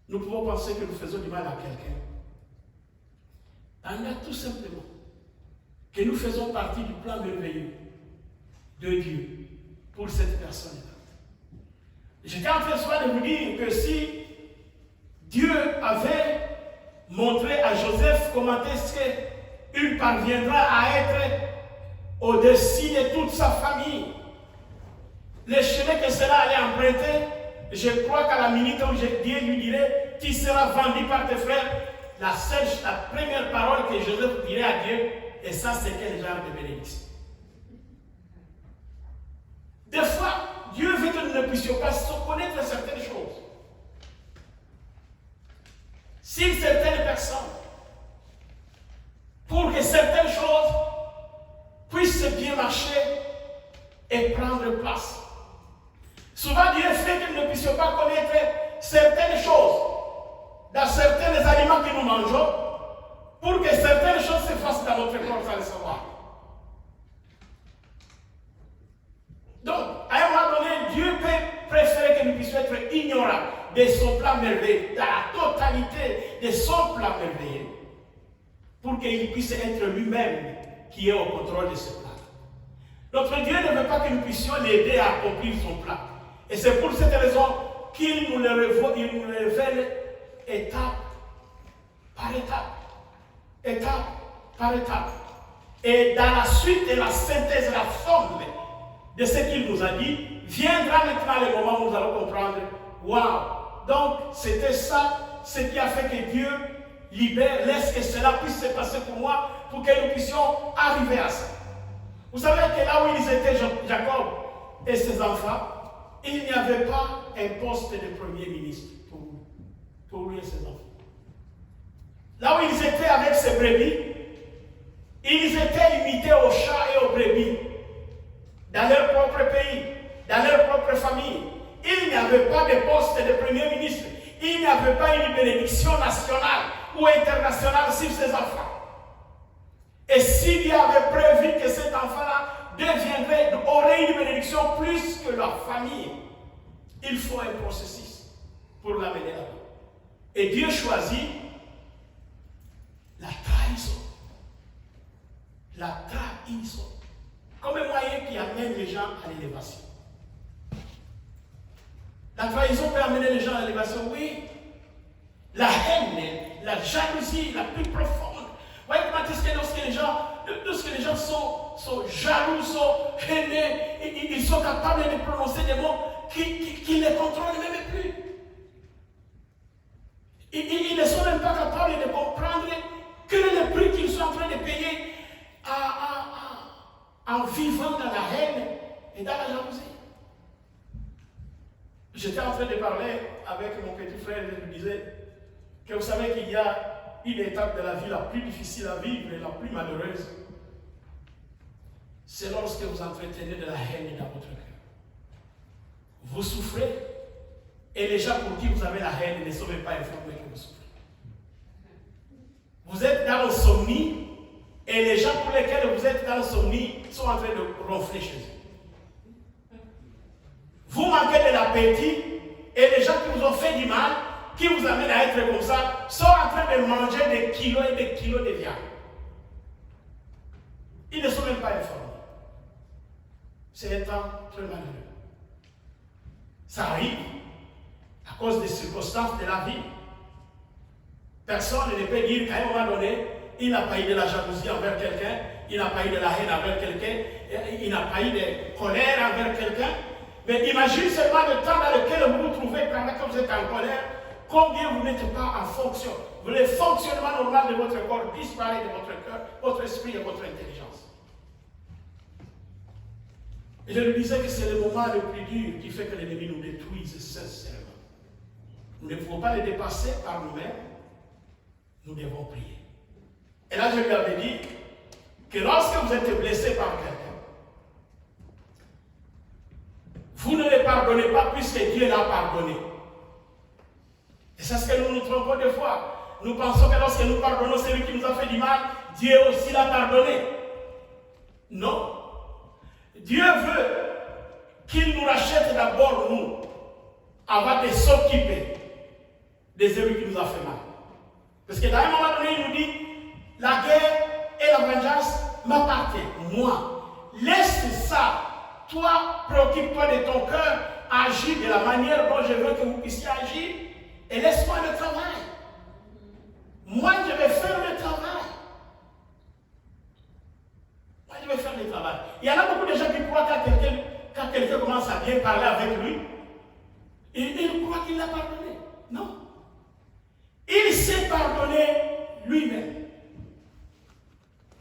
nous pouvons penser que nous faisons du mal à quelqu'un. On a tout simplement que nous faisons partie du plan merveilleux de Dieu pour cette personne-là. J'étais en train souvent de vous dire que si Dieu avait montré à Joseph comment est-ce qu'il parviendra à être au-dessus de toute sa famille, le chemin que cela allait emprunter, je crois qu'à la minute où Dieu lui dirait, tu seras vendu par tes frères, la première parole que Joseph dirait à Dieu, et ça c'est quel genre de bénédiction? Des fois, Dieu veut que nous ne puissions pas connaître certaines choses. Si certaines personnes, pour que certaines choses puissent bien marcher et prendre place. Souvent, Dieu fait que nous ne puissions pas connaître certaines choses dans certains aliments que nous mangeons pour que certaines choses se fassent dans notre corps sans le savoir. Donc, à un moment donné, Dieu peut préférer que nous puissions être ignorants de son plan merveilleux, dans la totalité de son plan merveilleux, pour qu'il puisse être lui-même qui est au contrôle de ce plan. Notre Dieu ne veut pas que nous puissions l'aider à accomplir son plan. Et c'est pour cette raison qu'il nous le révèle étape par étape. Étape par étape. Et dans la suite et la synthèse, la forme de ce qu'il nous a dit, viendra maintenant le moment où nous allons comprendre, waouh! Donc, c'était ça, ce qui a fait que Dieu libère, laisse que cela puisse se passer pour moi, pour que nous puissions arriver à ça. Vous savez que là où ils étaient, Jacob et ses enfants, il n'y avait pas un poste de premier ministre pour lui et ses enfants. Là où ils étaient avec ses brebis, ils étaient limités aux chats et aux brebis, dans leur propre pays, dans leur propre famille. Il n'y avait pas de poste de premier ministre. Il n'y avait pas une bénédiction nationale ou internationale sur ses enfants. Et si Dieu avait prévu que cet enfant-là aurait une bénédiction plus que la famille, il faut un processus pour l'amener là-bas. Et Dieu choisit la trahison. La trahison. Comme un moyen qui amène les gens à l'élévation. La trahison peut amener les gens à l'élévation, oui. La haine, la jalousie la plus profonde. Vous voyez comment est-ce que lorsque les gens sont jaloux, sont haineux, ils sont capables de prononcer des mots qui ne contrôlent même plus. Ils ne sont même pas capables de comprendre quel est le prix qu'ils sont en train de payer en vivant dans la haine et dans la jalousie. J'étais en train de parler avec mon petit frère et je lui disais que vous savez qu'il y a une étape de la vie la plus difficile à vivre et la plus malheureuse. C'est lorsque vous entretenez de la haine dans votre cœur. Vous souffrez et les gens pour qui vous avez la haine ne sont même pas informés que vous souffrez. Vous êtes dans l'insomnie et les gens pour lesquels vous êtes dans l'insomnie sont en train de ronfler chez eux. Vous manquez de l'appétit et les gens qui vous ont fait du mal, qui vous amènent à être comme ça, sont en train de manger des kilos et des kilos de viande. Ils ne sont même pas informés. C'est un temps très malheureux. Ça arrive à cause des circonstances de la vie. Personne ne peut dire qu'à un moment donné, il n'a pas eu de la jalousie envers quelqu'un, il n'a pas eu de la haine envers quelqu'un, il n'a pas eu de colère envers quelqu'un. Mais imagine seulement le temps dans lequel vous vous trouvez quand vous êtes en colère, combien vous n'êtes pas en fonction. Le fonctionnement normal de votre corps disparaît de votre cœur, votre esprit et votre intelligence. Et je lui disais que c'est le moment le plus dur qui fait que l'ennemi nous détruise sincèrement. Nous ne pouvons pas le dépasser par nous-mêmes. Nous devons prier. Et là, je lui avais dit que lorsque vous êtes blessé par quelqu'un, vous ne le pardonnez pas puisque Dieu l'a pardonné. Et c'est ce que nous nous trompons des fois. Nous pensons que lorsque nous pardonnons celui qui nous a fait du mal, Dieu aussi l'a pardonné. Non. Dieu veut qu'il nous rachète d'abord nous, avant de s'occuper de celui qui nous a fait mal. Parce que dans un moment donné, il nous dit, la guerre et la vengeance m'appartiennent, moi. Laisse ça. Toi, préoccupe-toi de ton cœur, agis de la manière dont je veux que vous puissiez agir, et laisse-moi le travail. Moi, je vais faire le travail. Moi, je vais faire le travail. Il y en a beaucoup de gens qui croient quand quelqu'un commence à bien parler avec lui, il croit qu'il l'a pardonné. Non. Il s'est pardonné lui-même.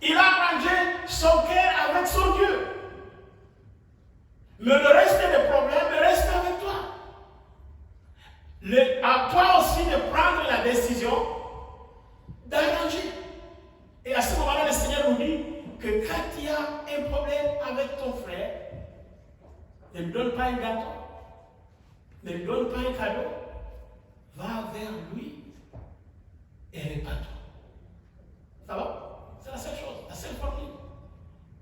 Il a arrangé son cœur avec son Dieu. Mais le reste des problèmes reste avec toi. À toi aussi de prendre la décision d'arranger. Et à ce moment-là, le Seigneur nous dit que quand il y a un problème avec ton frère, ne lui donne pas un gâteau, ne lui donne pas un cadeau, va vers lui et répare-toi. Ça va? C'est la seule chose, la seule formule.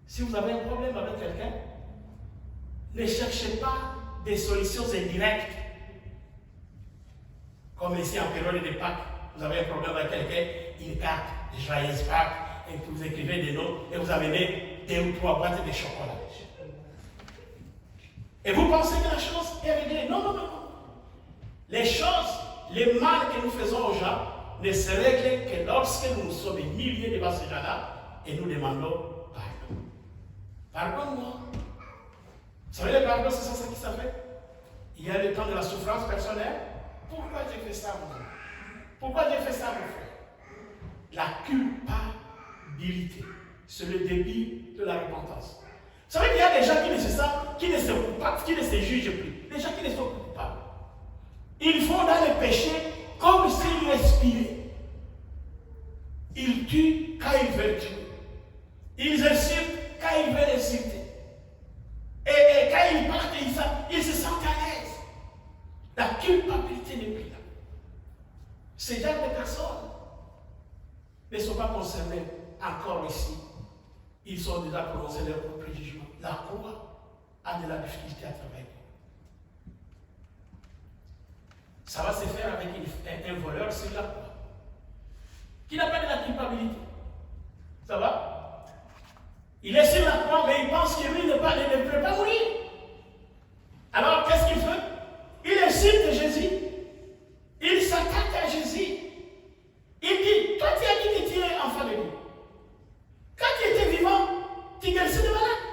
Si vous avez un problème avec quelqu'un, ne cherchez pas des solutions indirectes. Comme ici en période de Pâques, vous avez un problème avec quelqu'un, une carte, de joyeuses Pâques, et que vous écrivez des noms, et vous amenez 2 ou 3 boîtes de chocolat. Et vous pensez que la chose est réglée. Non, non, non, non. Les choses, les mal que nous faisons aux gens, ne se règlent que lorsque nous sommes des milliers devant ces gens-là, et nous demandons pardon. Pardonne-moi. Vous savez, le pardon, c'est ça qui s'appelle. Il y a le temps de la souffrance personnelle. Pourquoi j'ai fait ça, mon frère? Pourquoi j'ai fait ça, mon frère? La culpabilité, c'est le début de la repentance. Vous savez qu'il y a des gens qui ne se sentent, qui ne se coupables, qui ne se jugent plus. Des gens qui ne sont coupables. Ils font dans le péché comme s'ils respiraient. Ils tuent quand ils veulent tuer. Ils insultent quand ils veulent insulter. Et quand ils partent, ils se sentent à l'aise. La culpabilité n'est plus là. Ces gens de personnes ne sont pas concernés encore ici. Ils sont déjà prononcés leur propre jugement. La croix a de la difficulté à travailler. Ça va se faire avec un voleur sur la croix, qui n'a pas de la culpabilité. Ça va? Il est sur la croix, mais il pense que lui ne peut pas mourir. Alors, qu'est-ce qu'il fait? Il insulte Jésus. Il s'attaque à Jésus. Il dit, toi tu as dit que tu es enfant de Dieu. Quand tu étais vivant, tu guérissais de malades.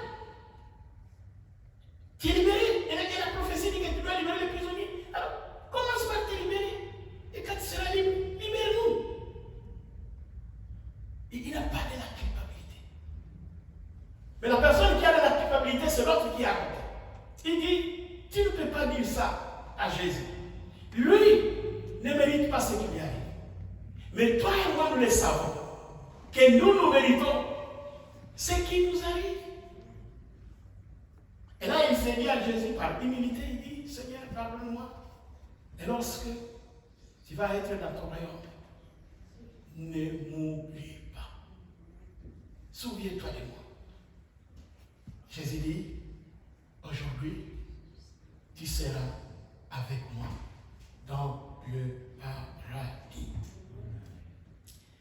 Tu es libéré. Et la prophétie dit que tu dois libérer les prisonniers. Alors, commence par te libérer. Et quand tu seras libre, libère-nous. Et il n'a pas de la culpabilité. Mais la personne qui a de la culpabilité, c'est l'autre qui a raconté. Il dit, tu ne peux pas dire ça à Jésus. Lui ne mérite pas ce qui lui arrive. Mais toi et moi, nous le savons. Que nous méritons ce qui nous arrive. Et là, il s'est dit à Jésus par humilité, il dit, Seigneur, pardonne-moi. Et lorsque tu vas être dans ton royaume, ne m'oublie pas. Souviens-toi de moi. Jésus dit, aujourd'hui, tu seras avec moi dans le paradis.